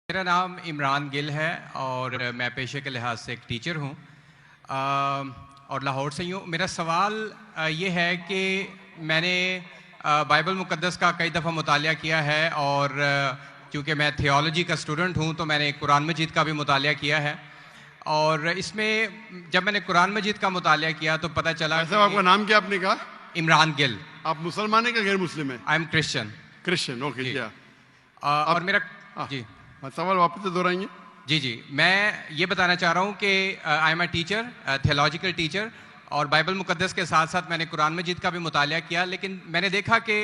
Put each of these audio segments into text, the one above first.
मेरा नाम इमरान गिल है और मैं पेशे के लिहाज से एक टीचर हूँ और लाहौर से ही हूँ। मेरा सवाल ये है कि मैंने बाइबल मुक़द्दस का कई दफ़ा मुतालिया किया है और क्योंकि मैं थियोलॉजी का स्टूडेंट हूँ तो मैंने कुरान मजीद का भी मुतालिया किया है। और इसमें जब मैंने कुरान मजीद का मुतालिया किया तो पता चला कि आपका नाम क्या आपने कहा? इमरान गिल। आप मुसलमान हैं कि गैर मुस्लिम हैं? I am Christian. Christian, okay. क्या और मेरा जी सवाल वापस से दोहराएंगे? जी मैं ये बताना चाह रहा हूँ कि I am a teacher, theological teacher, और बाइबल मुक़द्दस के साथ साथ मैंने कुरान मजीद का भी मुतालिया किया। लेकिन मैंने देखा कि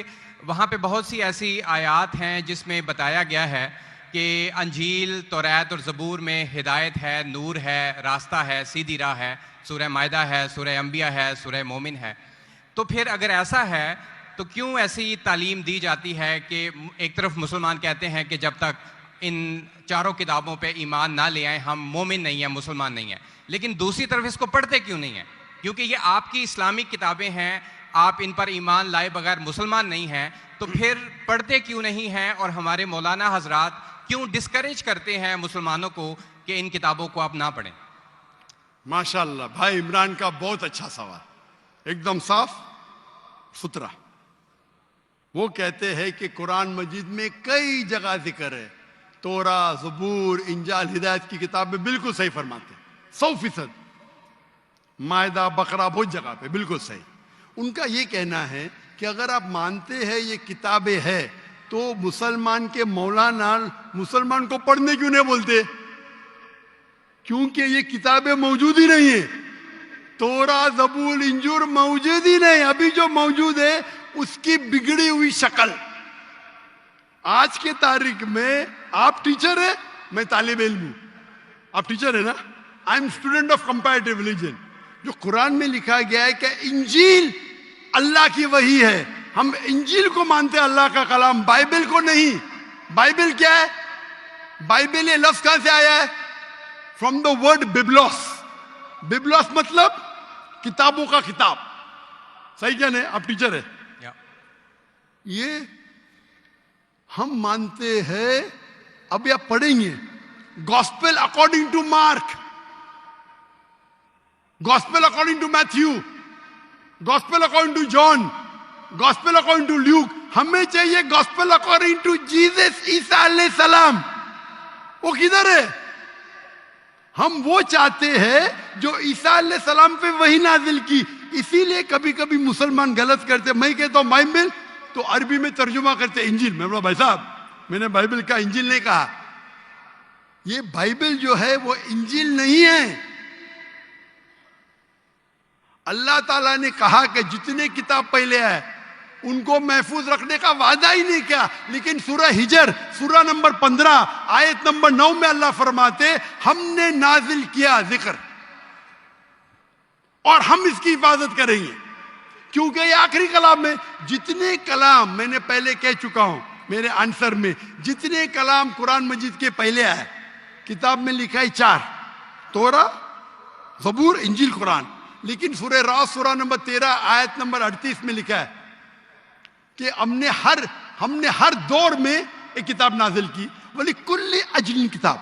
वहाँ पे बहुत सी ऐसी आयात हैं जिसमें बताया गया है कि अंजील, तौरात और ज़बूर में हिदायत है, नूर है, रास्ता है, सीधी राह है। सूरह मायदा है, सूरह अंबिया है, सूरह मोमिन है। तो फिर अगर ऐसा है तो क्यों ऐसी तालीम दी जाती है कि एक तरफ मुसलमान कहते हैं कि जब तक इन चारों किताबों पे ईमान ना ले आए हम मोमिन नहीं हैं, मुसलमान नहीं हैं, लेकिन दूसरी तरफ इसको पढ़ते क्यों नहीं हैं? क्योंकि ये आपकी इस्लामिक किताबें हैं, आप इन पर ईमान लाए बगैर मुसलमान नहीं हैं, तो फिर पढ़ते क्यों नहीं हैं? और हमारे मौलाना हजरात क्यों डिस्करेज करते हैं मुसलमानों को कि इन किताबों को आप ना पढ़ें? माशाल्लाह, भाई इमरान का बहुत अच्छा सवाल, एकदम साफ सुथरा। वो कहते हैं कि कुरान मजीद में कई जगह जिक्र है, तोरा, ज़बूर, इंजाल, हिदायत की किताबें बिल्कुल सही फरमाते, 100%। मायदा, बकरा, बहुत जगह पे बिल्कुल सही। उनका ये कहना है कि अगर आप मानते हैं ये किताबें हैं तो मुसलमान के मौलाना मुसलमान को पढ़ने क्यों नहीं बोलते? क्योंकि ये किताबें मौजूद ही नहीं है। तोरा, ज़बूर, इंजूर मौजूद ही नहीं। अभी जो मौजूद है उसकी बिगड़ी हुई शक्ल। आज के तारीख में आप टीचर है, मैं तालिब इल्म हूं। आप टीचर है ना? I am student of comparative religion. जो कुरान में लिखा गया है कि इंजील अल्लाह की वही है, हम इंजील को मानते हैं, अल्लाह का कलाम, बाइबल को नहीं। बाइबल क्या है? बाइबल ये लफ्ज कहां से आया है? From the word biblos. Biblos मतलब किताबों का किताब। सही क्या नहीं? आप टीचर है। ये हम मानते हैं। अब आप पढ़ेंगे gospel according to Mark, gospel according to Matthew, gospel according to John, gospel according to Luke. हमें चाहिए गॉस्पेल अकॉर्डिंग टू जीसस ईसा अलैहि सलाम। वो किधर है? हम वो चाहते हैं जो ईसा अलैहि सलाम पे वही नाजिल की। इसीलिए कभी कभी मुसलमान गलत करते। मैं कहता हूं बाइबल तो अरबी में तर्जुमा करते इंजील। मैं बोला भाई साहब, मैंने बाइबल का इंजील नहीं कहा। ये बाइबल जो है वो इंजील नहीं है। अल्लाह ताला ने कहा कि जितने किताब पहले है उनको महफूज रखने का वादा ही नहीं किया। लेकिन सूरह हिजर, सूरह नंबर 15, आयत नंबर 9 में अल्लाह फरमाते हमने नाजिल किया जिक्र और हम इसकी हिफाजत करेंगे। क्योंकि ये आखिरी कलाम में जितने कलाम, मैंने पहले कह चुका हूं मेरे आंसर में, जितने कलाम कुरान मजीद के पहले आए किताब में लिखा है 4, तोरा, ज़बूर, इंजील, कुरान। लेकिन सूरह रात, सूरह नंबर 13, आयत नंबर 38 में लिखा है कि हमने हर दौर में एक किताब नाजिल की, बोली कुल्ली अजलिन किताब,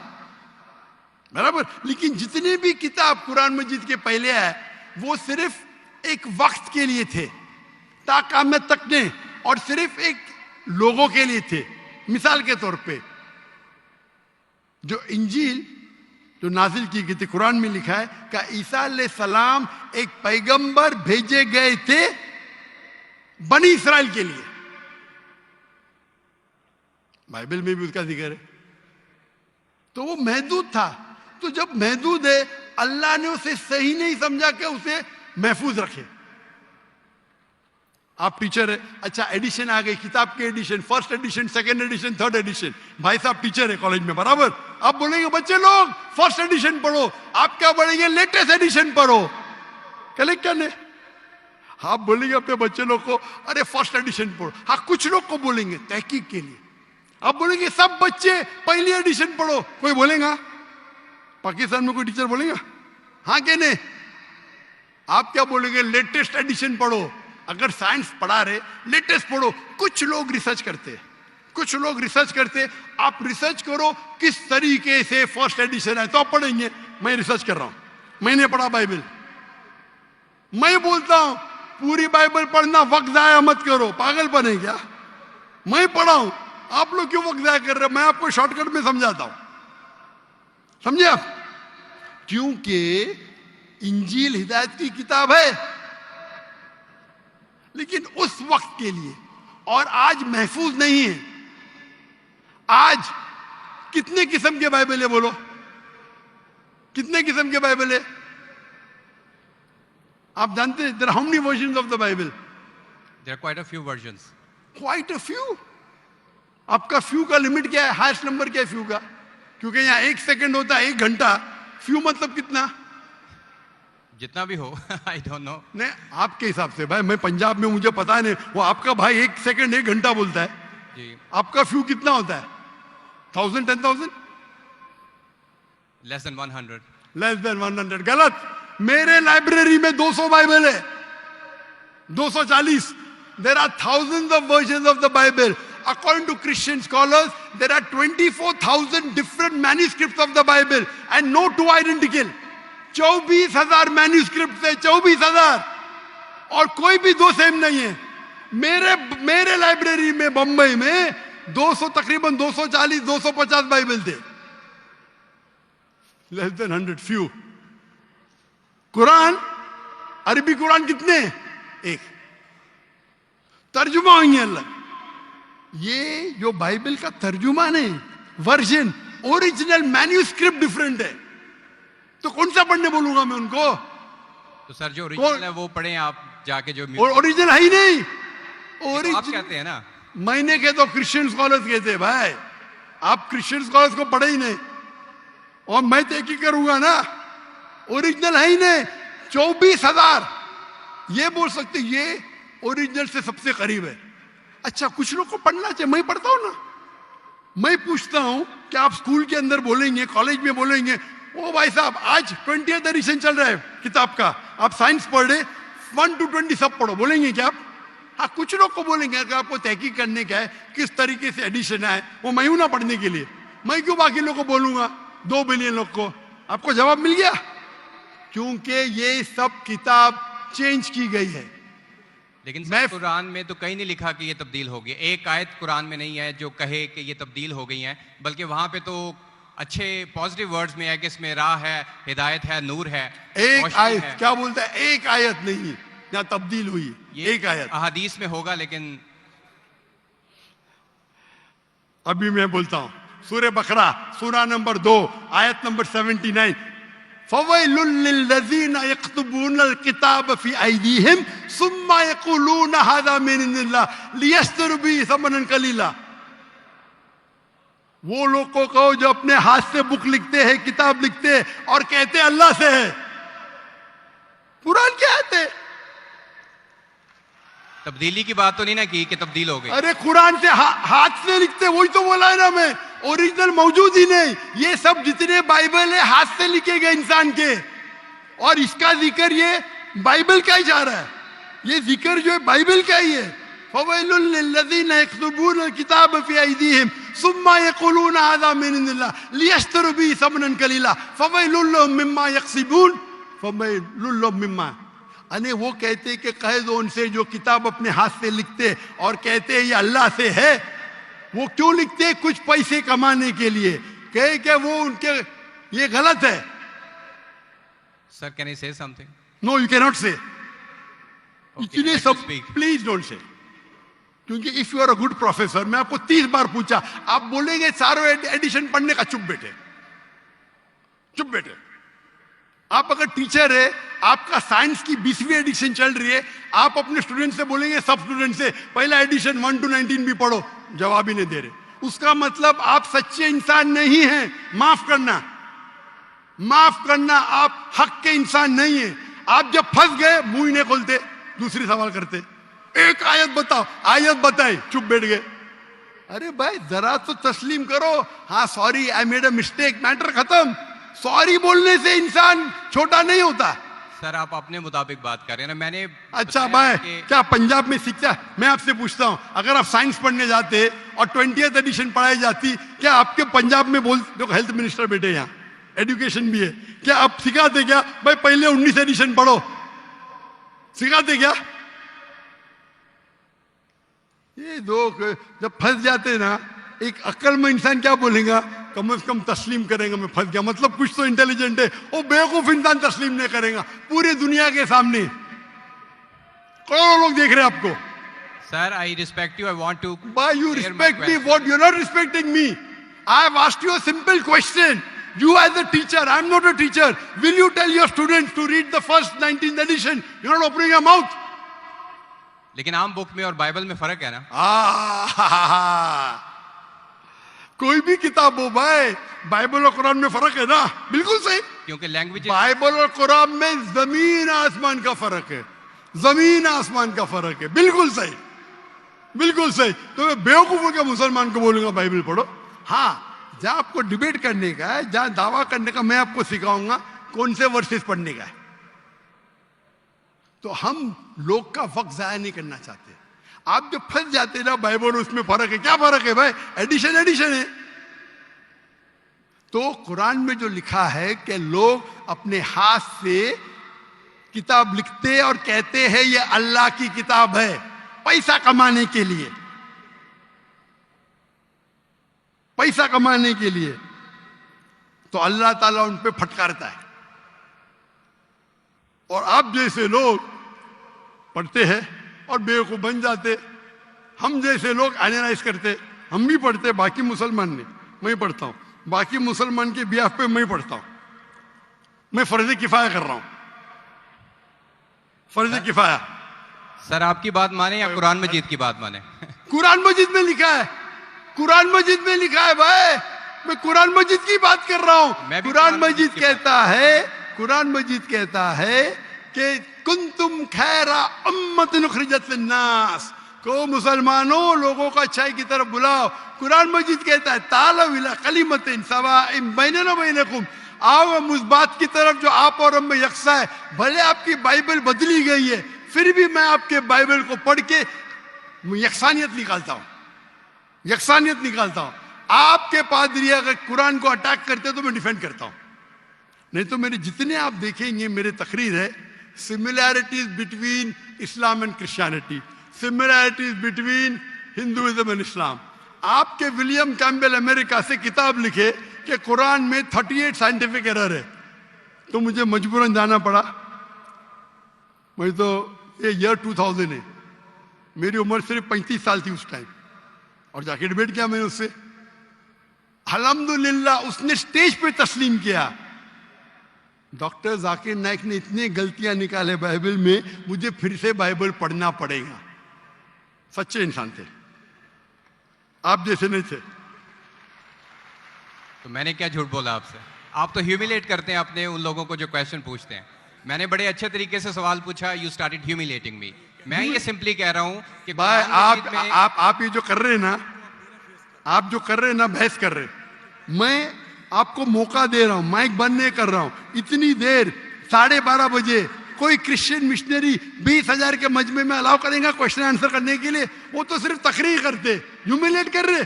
बराबर। लेकिन जितने भी किताब कुरान मजीद के पहले आए वो सिर्फ एक वक्त के लिए थे, ताक़यामत तक ने, और सिर्फ एक लोगों के लिए थे। मिसाल के तौर पे जो इंजील जो नाजिल की गई थी, कुरान में लिखा है कि ईसा अलैहि सलाम एक पैगंबर भेजे गए थे बनी इस्राइल के लिए। बाइबल में भी उसका जिक्र है। तो वो महदूद था। तो जब महदूद है, अल्लाह ने उसे सही नहीं समझा कि उसे महफूज रखे। आप टीचर है, अच्छा एडिशन आ गई, किताब के edition, first edition, second edition, third edition. भाई साहब टीचर है कॉलेज में, बराबर। आप बोलेंगे बच्चे लोग फर्स्ट एडिशन पढ़ो, आप क्या बोलेंगे? लेटेस्ट एडिशन पढ़ो। कलेक्ट करने आप बोलेंगे अपने बच्चे लोग को अरे फर्स्ट एडिशन पढ़ो। हाँ, कुछ लोग को बोलेंगे तहकीक के लिए। आप बोलेंगे सब बच्चे पहली एडिशन पढ़ो, कोई बोलेगा? पाकिस्तान में कोई टीचर बोलेगा? हाँ कि नहीं? आप क्या बोलेंगे? लेटेस्ट एडिशन पढ़ो। अगर साइंस पढ़ा रहे लेटेस्ट पढ़ो। कुछ लोग रिसर्च करते हैं, कुछ लोग रिसर्च करते, आप रिसर्च करो किस तरीके से फर्स्ट एडिशन है तो आप पढ़ेंगे। मैं रिसर्च कर रहा हूं, मैंने पढ़ा बाइबल। मैं बोलता हूं पूरी बाइबल पढ़ना वक्त जाया मत करो, पागलपन है क्या? मैं पढ़ा हूं, आप लोग क्यों वक्त जाया कर रहे हो? मैं आपको शॉर्टकट में समझाता हूं, समझे आप? क्योंकि इंजील हिदायत की किताब है, लेकिन उस वक्त के लिए, और आज महफूज नहीं है। आज कितने किस्म के बाइबल है? बोलो, कितने किस्म के बाइबल है? आप जानते हैं there are how many versions of the Bible? There are quite a few versions. Quite a few. आपका फ्यू का लिमिट क्या है? हाईएस्ट नंबर क्या है फ्यू का? क्योंकि यहां 1 सेकंड होता है 1 घंटा, फ्यू मतलब कितना? जितना भी हो आई डोंट नो। नहीं, आपके हिसाब से भाई, मैं पंजाब में, मुझे पता नहीं, वो आपका भाई 1 सेकंड 1 घंटा बोलता है जी। आपका फ्यू कितना होता है? 1000, 10,000? Less than 100। Less than 100। गलत। मेरे लाइब्रेरी में 200 बाइबल है, 240। There are thousands of versions of the Bible. According to Christian scholars, there are 24,000 different manuscripts of the Bible and no two identical. 24,000 manuscript है, 24,000, और कोई भी दो सेम नहीं है। मेरे लाइब्रेरी में बंबई में 200, तकरीबन 240, 250 बाइबल थे। Less than 100, few. कुरान, अरबी कुरान कितने? एक। तर्जुमा हुई है अलग। ये जो बाइबल का तर्जुमा नहीं, वर्जन, ओरिजिनल मैन्यूस्क्रिप्ट डिफरेंट है। तो कौन सा पढ़ने बोलूंगा मैं उनको? तो सर जो ओरिजिनल है वो पढ़े आप जाके, जो ओरिजिनल है ही नहीं। तो आप कहते हैं ना, मैंने कहता हूं, क्रिश्चियन स्कॉलर्स कहते हैं। भाई आप क्रिश्चियन स्कॉलर्स को पढ़े ही नहीं, और मैं तहकीक करूंगा ना, ओरिजिनल है ही नहीं। 24,000 ये बोल सकते ये ओरिजिनल से सबसे करीब है। अच्छा, कुछ लोग को पढ़ना चाहिए, मैं पढ़ता हूं ना। मैं पूछता हूं कि आप स्कूल के अंदर बोलेंगे, कॉलेज में बोलेंगे, ओ भाई साहब आज 20th एडिशन चल रहा है किताब का, आप साइंस पढ़ रहे, 1 to 20 सब पढ़ो, बोलेंगे क्या आप? हाँ, कुछ लोग को बोलेंगे। अगर आपको तहकीक करने का है किस तरीके से एडिशन है, वो मैं हूं ना पढ़ने के लिए, मैं क्यों बाकी लोग को बोलूंगा, 2 बिलियन लोग को? आपको जवाब मिल गया। क्योंकि ये सब किताब चेंज की गई है। लेकिन सर कुरान में तो कहीं नहीं लिखा कि ये तब्दील हो गई। एक आयत कुरान में नहीं है जो कहे कि ये तब्दील हो गई है, बल्कि वहां पे तो अच्छे पॉजिटिव वर्ड्स में है कि इसमें राह है, हिदायत है, नूर है। एक आयत है। क्या बोलता है? एक आयत नहीं यहाँ तब्दील हुई, एक आयत। अहादीस में होगा, लेकिन अभी मैं बोलता हूं, सूरह बकरा, सूरा नंबर 2, आयत नंबर 79। फवैलुल लिल्लज़ीना यक्तुबूनल किताब फी अयदीहिम सुम्मा यक़ूलूना हाज़ा मिन इंदिल्लाह लियश्तरू बिही समनन कलीला। वो लोग को कहो जो अपने हाथ से बुक लिखते हैं, किताब लिखते हैं, और कहते हैं अल्लाह से है। कुरान क्या है? तब्दीली की बात तो नहीं ना की कि तब्दील हो गई। अरे कुरान से हाथ से लिखते, वही तो बोला है ना मैं। ओरिजिनल मौजूद ही नहीं। ये सब जितने बाइबल है हाथ से लिखे गए इंसान के, और इसका जिक्र ये बाइबल का ही जा रहा है। ये जिक्र जो है बाइबल का ही है। फवैलुल लिल्लज़ीना यक्तुबूनल किताब फी अयदीहिम सुम्मा यक़ूलूना हाज़ा मिन इंदिल्लाह लियश्तरू बिही समनन कलीला फवैलुल लहुम मिम्मा यक्सिबून फवैलुल लहुम मिम्मा। अने वो कहते कि कह दो उनसे जो किताब अपने हाथ से लिखते और कहते हैं ये अल्लाह से है। वो क्यों लिखते हैं? कुछ पैसे कमाने के लिए। कहे कि वो उनके, ये गलत है। Sir can I say something? No, you can not say. इतने सब speak. Please don't say. क्योंकि if you are a good professor, मैं आपको 30 बार पूछा, आप बोलेंगे चारों एडिशन पढ़ने का, चुप बैठे, चुप बैठे। आप अगर टीचर है, आपका साइंस की 20वीं एडिशन चल रही है, आप अपने स्टूडेंट से बोलेंगे, सब स्टूडेंट से पहला एडिशन 1 to 19 भी पढ़ो, जवाब ही नहीं दे रहे। उसका मतलब आप सच्चे इंसान नहीं हैं। माफ करना, माफ करना, आप हक के इंसान नहीं है। आप जब फंस गए मुंह ही नहीं खोलते, दूसरी सवाल करते। एक आयत बताओ, आयत बताए, चुप बैठ गए। अरे भाई जरा तो तस्लीम करो, हाँ sorry I made a mistake, matter खत्म। सॉरी बोलने से इंसान छोटा नहीं होता। सर आप अपने मुताबिक बात कर रहे हैं ना, मैंने अच्छा बताया भाई, कि- क्या पंजाब में शिक्षा? मैं आपसे पूछता हूं, अगर आप साइंस पढ़ने जाते और 20th एडिशन पढ़ाई जाती, क्या आपके पंजाब में बोल, देखो हेल्थ मिनिस्टर बैठे यहाँ, एजुकेशन भी है, क्या आप सिखाते क्या भाई पहले 19 एडिशन पढ़ो? सिखाते क्या? ये लोग जब फंस जाते ना, एक अक्लमंद इंसान क्या बोलेगा, कम से कम तस्लीम करेगा मैं फंस गया, मतलब कुछ तो इंटेलिजेंट है। वो बेवकूफ इंसान तस्लीम नहीं करेगा पूरी दुनिया के सामने, करोड़ों लोग देख रहे हैं आपको। Sir I respect you, I want to Why you respect me? What you're not respecting me? I have asked you a simple question. You as a teacher, I'm not a teacher. Will you tell your students to read the first 19th edition? You're not opening your mouth. लेकिन आम book में और Bible में फर्क है ना। कोई भी किताब हो भाई, बाइबल और कुरान में फर्क है ना, बिल्कुल सही। क्योंकि लैंग्वेज बाइबल और कुरान में जमीन आसमान का फर्क है, जमीन आसमान का फर्क है, बिल्कुल सही, बिल्कुल सही। तो मैं बेवकूफों के मुसलमान को बोलूंगा बाइबल पढ़ो। हाँ, जहां आपको डिबेट करने का है, जहां दावा करने का, मैं आपको सिखाऊंगा कौन से वर्सेस पढ़ने का है। तो हम लोग का वक्त जाया नहीं करना चाहते। आप जब फंस जाते ना बाइबल, उसमें फर्क है, क्या फर्क है भाई, एडिशन एडिशन है। तो कुरान में जो लिखा है कि लोग अपने हाथ से किताब लिखते और कहते हैं ये अल्लाह की किताब है, पैसा कमाने के लिए, पैसा कमाने के लिए, तो अल्लाह ताला उन पे फटकारता है। और आप जैसे लोग पढ़ते हैं और बेवकूफ बन जाते, हम जैसे लोग एनालाइज करते, हम भी पढ़ते, बाकी मुसलमान नहीं, मैं पढ़ता हूं, बाकी मुसलमान के बिहाफ पे मैं पढ़ता हूं, मैं फर्ज किफाया कर रहा हूं, फर्ज किफाया। सर आपकी बात माने या कुरान मजीद की बात माने? कुरान मजीद में लिखा है, कुरान मजीद में लिखा है भाई, मैं कुरान मजीद की बात कर रहा हूं। कुरान मजीद कहता है, कुरान मजीद कहता है कि कुंतुम खैरा उम्मतिन उखरिजत लिन्नास, को मुसलमानों लोगों को अच्छाई की तरफ बुलाओ। कुरान मजीद कहता है तालव इला कलिमतिन सवाइन बैनना बैनकुम, आओ हम उस बात की तरफ जो आप और हम में यकसा है। भले आपकी बाइबल बदली गई है, फिर भी मैं आपके बाइबल को पढ़ के यकसानियत निकालता हूं, यकसानियत निकालता हूं। आपके पादरी अगर कुरान को अटैक करते तो मैं डिफेंड करता हूं, नहीं तो मेरे जितने आप देखेंगे मेरे तकरीर है, similarities between Islam and Christianity, similarities between Hinduism and Islam. आपके विलियम कैम्बेल अमेरिका से किताब लिखे कि कुरान में 38 साइंटिफिक एरर है, तो मुझे मजबूरन जाना पड़ा। मैं तो ये ईयर 2000 है, मेरी उम्र सिर्फ 35 साल थी उस टाइम, और जाके डिबेट किया मैंने उससे। अल्हम्दुलिल्लाह उसने स्टेज पे तस्लीम किया। डॉक्टर जाकिर नाइक ने इतनी गलतियां निकाले बाइबल में, मुझे फिर से बाइबल पढ़ना पड़ेगा। सच्चे इंसान थे, आप जैसे नहीं थे। तो मैंने क्या झूठ बोला आपसे? आप तो ह्यूमिलेट करते हैं अपने उन लोगों को जो क्वेश्चन पूछते हैं। मैंने बड़े अच्छे तरीके से सवाल पूछा, यू स्टार्टेड ह्यूमिलेटिंग मी। मैं ये सिंपली कह रहा हूं कि भाई आप ये जो कर रहे हैं ना, आप जो कर रहे हैं ना, बहस कर रहे हैं, मैं आपको मौका दे रहा हूं, माइक बंद नहीं कर रहा हूं। इतनी देर 12:30 बजे कोई क्रिश्चियन मिशनरी 20,000 के मजमे में अलाउ करेगा क्वेश्चन आंसर करने के लिए? वो तो सिर्फ तकरीर करते, ह्यूमिलेट कर रहे।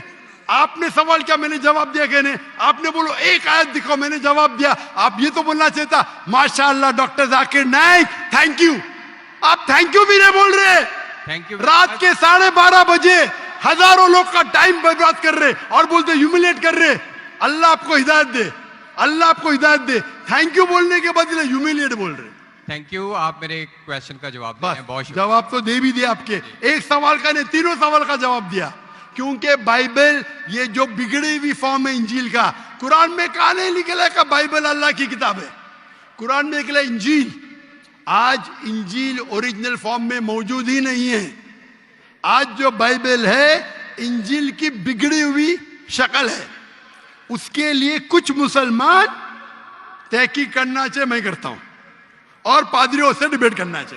आपने सवाल किया, मैंने जवाब दिया। कहने आपने बोलो एक आयत दिखाओ, मैंने जवाब दिया। आप ये तो बोलना चाहिए था माशाअल्लाह doctor Zakir Naik thank you. आप थैंक यू भी नहीं बोल रहे। Thank you. रात के 12:30 बजे हजारों लोग का टाइम बर्बाद कर रहे और बोलते ह्यूमिलेट कर रहे। अल्लाह आपको हिदायत दे, अल्लाह आपको हिदायत दे। थैंक यू बोलने के बदले ह्यूमिलेट बोल रहे। थैंक यू, आप मेरे क्वेश्चन का जवाब दिए हैं, बहुत शुक्रिया। जवाब तो दे भी दिया आपके, एक सवाल का नहीं, तीनों सवाल का जवाब दिया। क्योंकि बाइबल ये जो बिगड़ी हुई फॉर्म है इंजील का, कुरान में कहा नहीं निकला का बाइबल अल्लाह की किताब है। कुरान में निकला इंजील। आज इंजील ओरिजिनल फॉर्म में मौजूद ही नहीं है। आज जो बाइबल है इंजील की बिगड़ी हुई शक्ल है। उसके लिए कुछ मुसलमान तहकीक करना चाहिए, मैं करता हूं, और पादरियों से डिबेट करना चाहिए।